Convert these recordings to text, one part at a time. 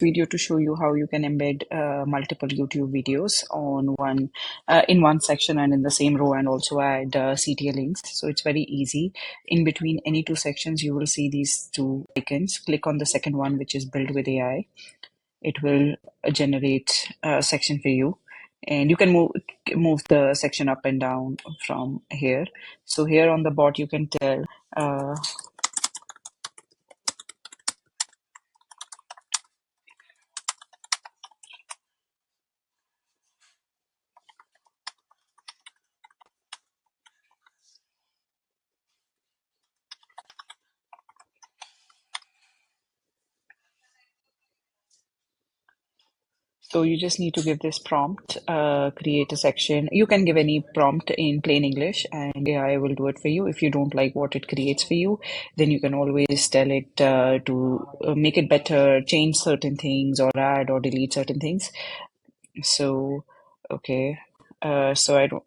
video to show you how you can embed multiple YouTube videos on one in one section and in the same row, and also add CTA links. So it's very easy. In between any two sections, you will see these two icons. Click on the second one, which is Build with AI. It will generate a section for you, and you can move the section up and down from here. So here on the bot, you can tell so you just need to give this prompt, create a section. You can give any prompt in plain English and AI will do it for you. If you don't like what it creates for you, then you can always tell it to make it better, change certain things, or add or delete certain things. So, okay. So I don't.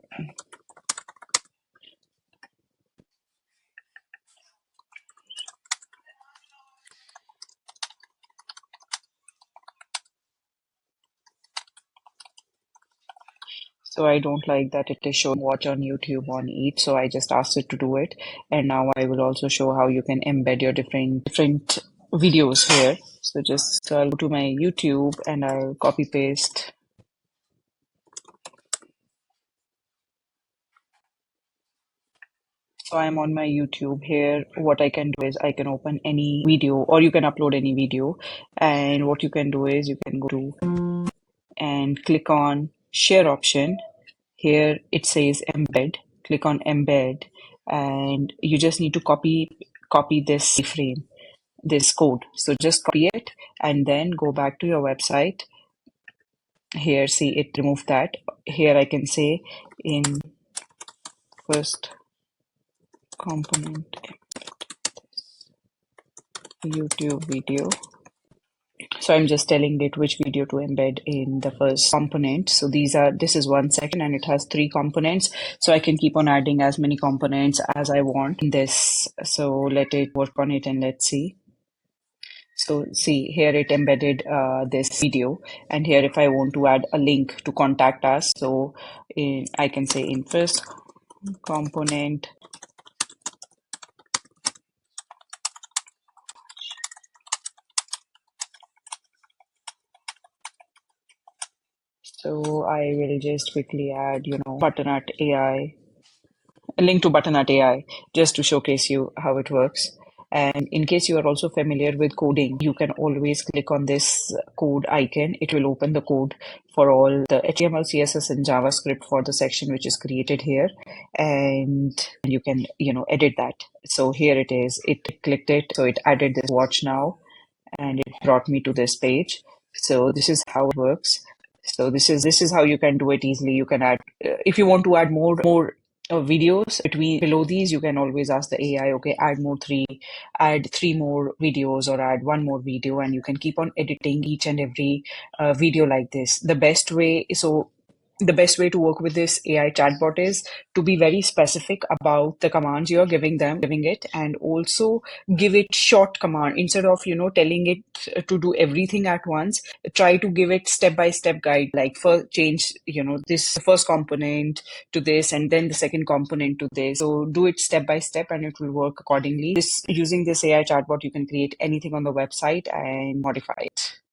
So I don't like that it is showing watch on YouTube on each. So I just asked it to do it. And now I will also show how you can embed your different videos here. So just I'll go to my YouTube and I'll copy paste. So I'm on my YouTube here. What I can do is I can open any video, or you can upload any video. And what you can do is you can go to and click on share option. Here it says embed. Click on embed, and you just need to copy this frame, this code. So just copy it and then go back to your website. Here, see, it removed that. Here I can say in first component YouTube video. So I'm just telling it which video to embed in the first component. So this is one section and it has 3 components. So I can keep on adding as many components as I want in this. So let it work on it and let's see. So see, here it embedded this video, and here if I want to add a link to contact us, so I can say in first component so I will just quickly add, Butternut AI, a link to Butternut AI, just to showcase you how it works. And in case you are also familiar with coding, you can always click on this code icon. It will open the code for all the HTML, CSS, and JavaScript for the section which is created here. And you can, edit that. So here it is. It clicked it. So it added this watch now, and it brought me to this page. So this is how it works. So this is how you can do it easily. You can add if you want to add more videos below these. You can always ask the AI, okay, add 3 more videos, or add 1 more video, and you can keep on editing each and every video like this. The best way to work with this AI chatbot is to be very specific about the commands you're giving it, and also give it short command instead of telling it to do everything at once. Try to give it step by step guide, like first change this first component to this, and then the second component to this. So do it step by step and it will work accordingly. Using this AI chatbot, you can create anything on the website and modify it.